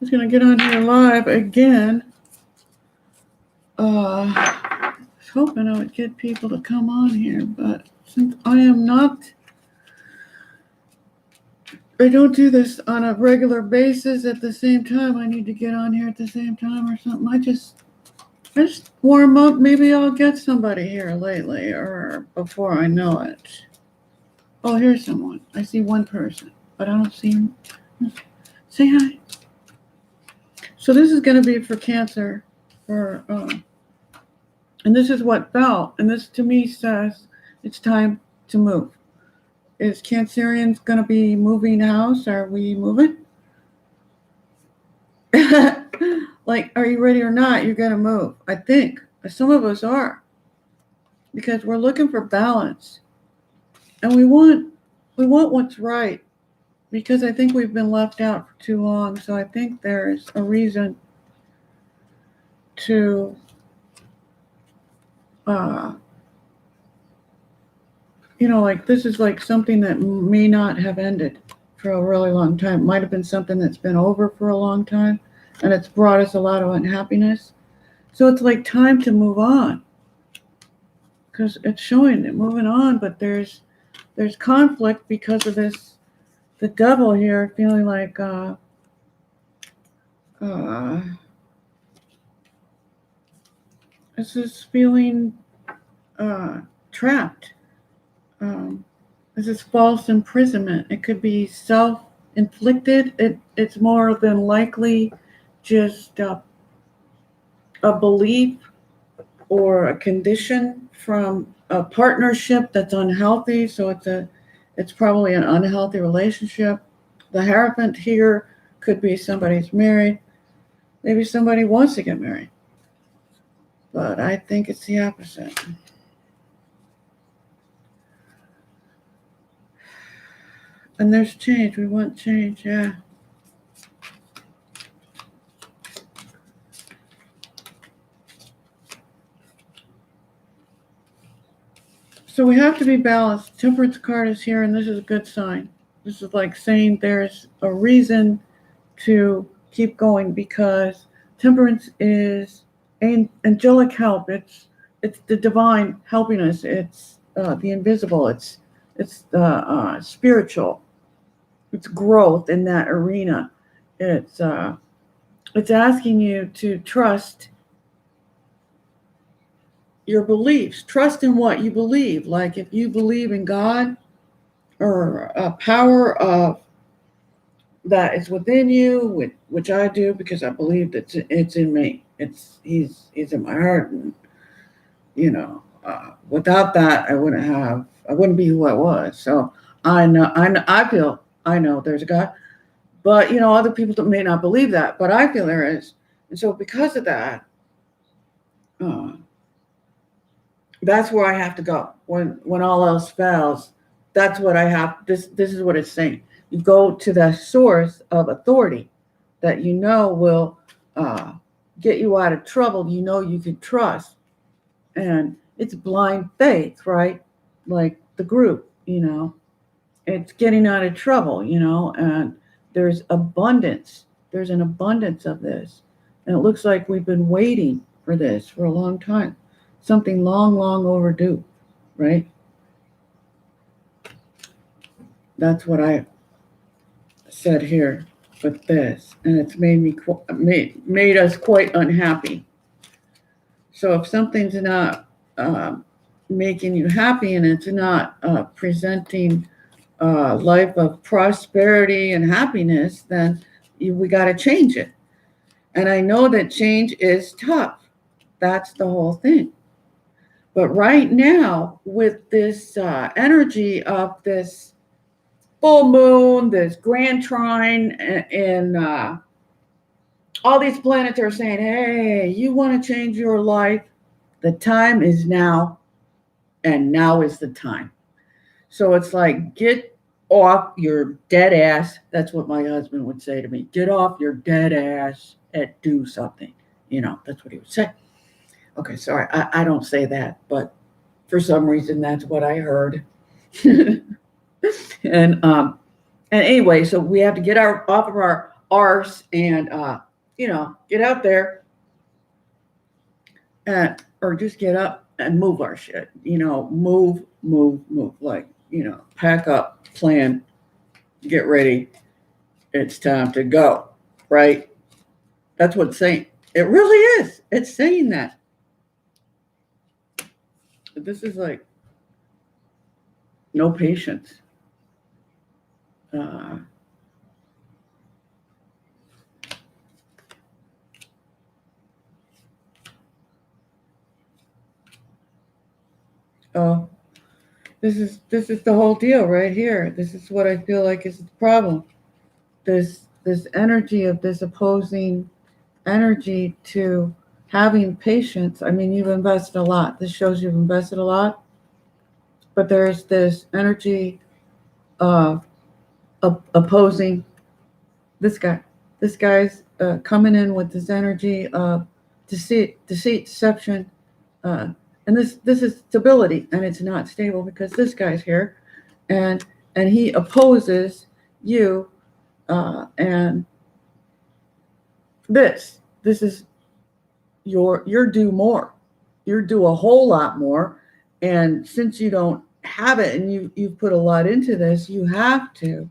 was going to get on here live again. I was hoping I would get people to come on here, but since I don't do this on a regular basis at the same time. I need to get on here at the same time or something. I just warm up. Maybe I'll get somebody here lately or before I know it. Oh, here's someone. I see one person, but I don't see him. Say hi. So this is going to be for Cancer, and this is what fell. And this to me says it's time to move. Is Cancerians going to be moving house? Are we moving? Like, are you ready or not? You're going to move. I think some of us are, because we're looking for balance, and we want what's right, because I think we've been left out for too long. So I think there's a reason to like this is like something that may not have ended for a really long time. It might have been something that's been over for a long time, and it's brought us a lot of unhappiness. So it's like time to move on, because it's showing that moving on, but there's conflict because of this, the devil here feeling like this is feeling trapped. This is false imprisonment. It could be self-inflicted. It's more than likely just a belief or a condition from a partnership that's unhealthy. So it's probably an unhealthy relationship. The Hierophant here could be somebody's married. Maybe somebody wants to get married. But I think it's the opposite. And there's change. We want change, yeah. So we have to be balanced. Temperance card is here, and this is a good sign. This is like saying there's a reason to keep going, because temperance is angelic help. It's the divine helping us. It's the invisible. It's the spiritual. It's growth in that arena. It's asking you to trust your beliefs. Trust in what you believe. Like if you believe in God or a power of that is within you, which I do, because I believe that it's in me. He's in my heart, and without that, I wouldn't be who I was. So I know there's a God, but other people may not believe that, but I feel there is. And so because of that, that's where I have to go when all else fails. That's what I have. This is what it's saying. You go to the source of authority that will get you out of trouble. You can trust, and it's blind faith, right? Like the group, it's getting out of trouble, and there's abundance. There's an abundance of this, and it looks like we've been waiting for this for a long time. Something long, long overdue, right? That's what I said here with this, and it's made us quite unhappy. So if something's not making you happy, and it's not presenting a life of prosperity and happiness, then we got to change it. And I know that change is tough. That's the whole thing. But right now, with this energy of this full moon, this grand trine, and all these planets are saying, hey, you want to change your life? The time is now, and now is the time. So it's like, get off your dead ass. That's what my husband would say to me. Get off your dead ass and do something. That's what he would say. Okay, sorry, I don't say that, but for some reason that's what I heard. And anyway, so we have to get off of our arse and, get out there or just get up and move our shit. Move. Like, pack up, plan, get ready. It's time to go, right? That's what it's saying. It really is. It's saying that. This is like no patience. Oh, this is the whole deal right here. This is what I feel like is the problem. This energy of this opposing energy to having patience. I mean, you've invested a lot. This shows you've invested a lot, but there's this energy of opposing this guy. This guy's coming in with this energy of deceit, deception, and this is stability, and it's not stable because this guy's here, and he opposes you, and this is you're due more. You're due a whole lot more, and since you don't have it, and you've put a lot into this, you have to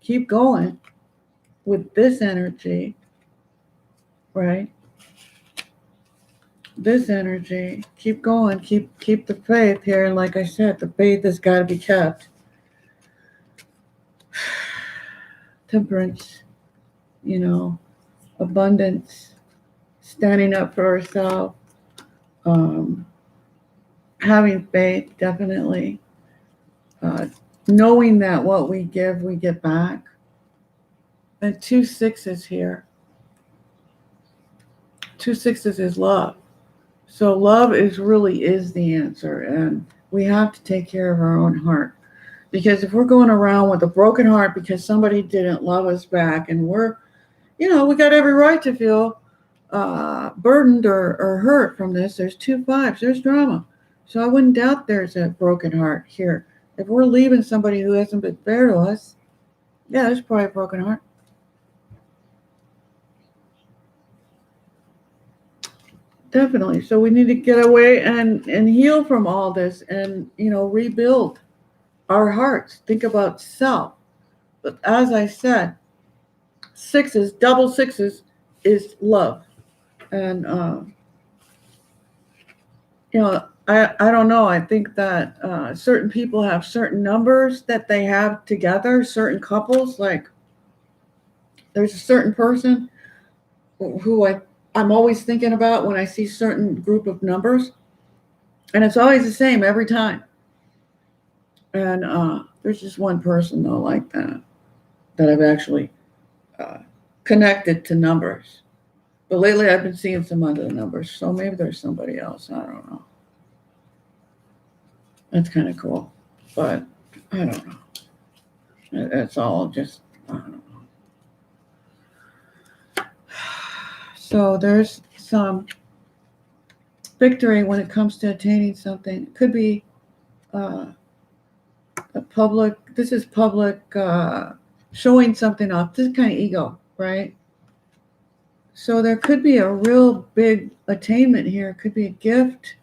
keep going with this energy, right? This energy, keep going, keep the faith here. And like I said, the faith has got to be kept. Temperance, abundance, standing up for ourselves, having faith, definitely, knowing that what we give, we get back. And 2 6s here. 2 6s is love. So love really is the answer, and we have to take care of our own heart. Because if we're going around with a broken heart because somebody didn't love us back, and we're, we got every right to feel burdened or hurt from this. There's 2 5s. There's drama. So I wouldn't doubt there's a broken heart here. If we're leaving somebody who hasn't been fair to us, yeah, there's probably a broken heart. Definitely. So we need to get away and heal from all this and, rebuild our hearts. Think about self. But as I said, 6s, double 6s is love. And, I don't know. I think that certain people have certain numbers that they have together, certain couples. Like there's a certain person who I'm always thinking about when I see certain group of numbers, and it's always the same every time. And there's just one person though like that I've actually connected to numbers. But lately I've been seeing some other numbers, so maybe there's somebody else. I don't know. That's kind of cool, but I don't know. It's all just, I don't know. So there's some victory when it comes to attaining something. It could be this is public showing something off. This is kind of ego, right? So there could be a real big attainment here. It could be a gift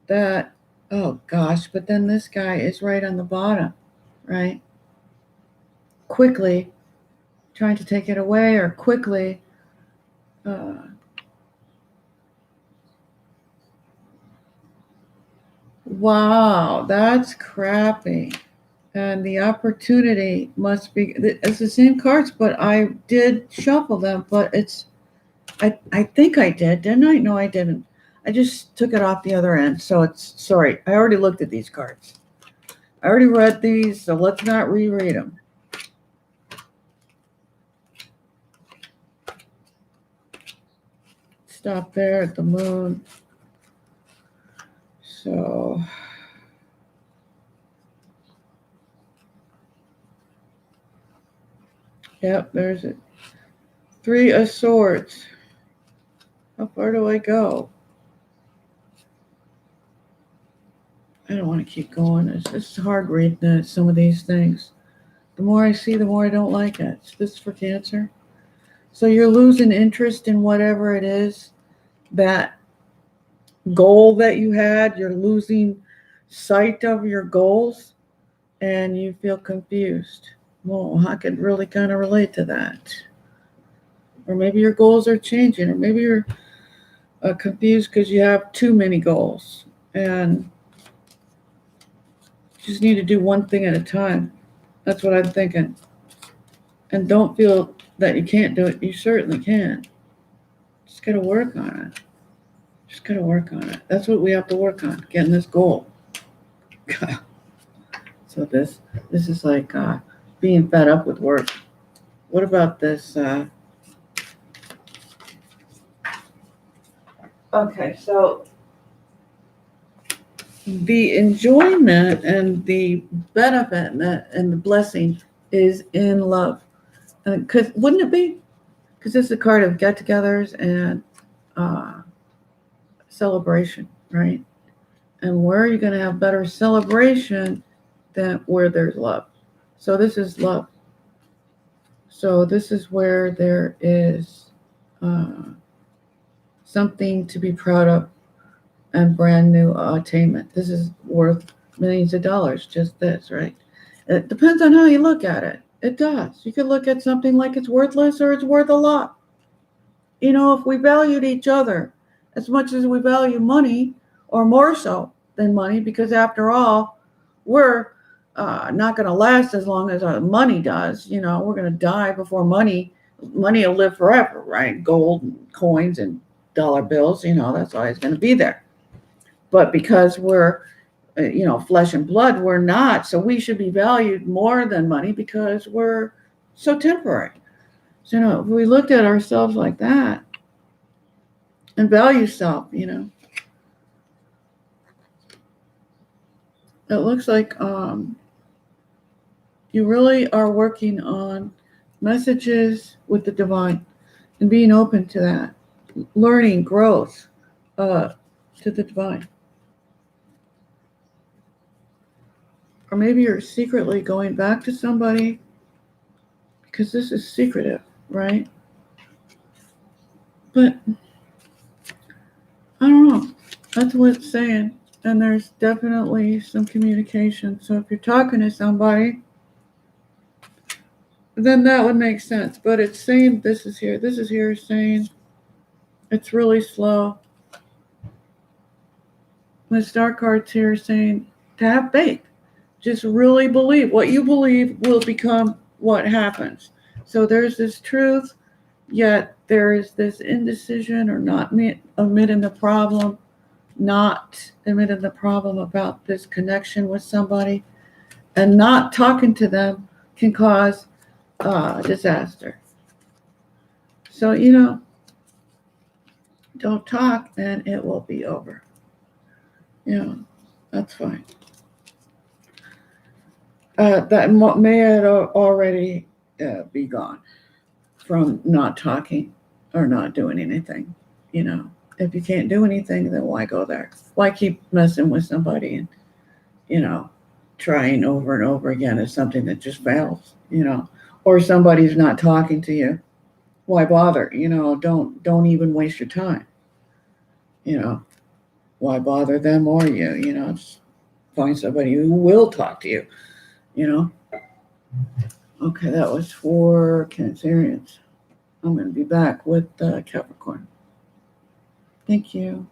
that, oh gosh, but then this guy is right on the bottom, right? Quickly trying to take it away, or quickly wow, that's crappy. And the opportunity must be, it's the same cards, but I did shuffle them, but I think I did, didn't I? No, I didn't. I just took it off the other end. So it's, sorry, I already looked at these cards. I already read these, so let's not reread them. Stop there at the moon. So yep, there's it. 3 of Swords. How far do I go? I don't want to keep going. It's hard reading some of these things. The more I see, the more I don't like it. This is for Cancer. So you're losing interest in whatever it is, that goal that you had. You're losing sight of your goals and you feel confused. Well, I could really kind of relate to that. Or maybe your goals are changing, or maybe you're confused because you have too many goals and you just need to do one thing at a time. That's what I'm thinking. And don't feel that you can't do it. You certainly can. Just got to work on it. Just got to work on it. That's what we have to work on, getting this goal. So this is like being fed up with work. What about this? Okay, so the enjoyment and the benefit and the blessing is in love. Because wouldn't it be? Because it's a card of get-togethers and celebration, right? And where are you going to have better celebration than where there's love? So this is love. So this is where there is something to be proud of and brand new attainment. This is worth millions of dollars, just this, right? It depends on how you look at it. It does. You could look at something like it's worthless or it's worth a lot. You know, if we valued each other as much as we value money, or more so than money, because after all, we're not going to last as long as our money does. You know, we're going to die before money will live forever, right? Gold and coins and dollar bills, you know, that's always going to be there. But because we're, flesh and blood, we're not. So we should be valued more than money because we're so temporary. So, if we looked at ourselves like that and value self, it looks like you really are working on messages with the divine and being open to that, learning, growth to the divine. Or maybe you're secretly going back to somebody because this is secretive, right? But I don't know. That's what it's saying. And there's definitely some communication. So if you're talking to somebody, then that would make sense. But it's saying this is here saying it's really slow. The star card's here saying to have faith. Just really believe. What you believe will become what happens. So there's this truth, yet there is this indecision or not admitting the problem, about this connection with somebody, and not talking to them can cause disaster. So, don't talk and it will be over. That's fine. That may have already be gone from not talking or not doing anything. If you can't do anything, then why go there? Why keep messing with somebody and, trying over and over again is something that just fails, or somebody's not talking to you. Why bother? Don't even waste your time. Why bother them or you? Just find somebody who will talk to you. Okay, that was for Cancerians. I'm going to be back with Capricorn. Thank you.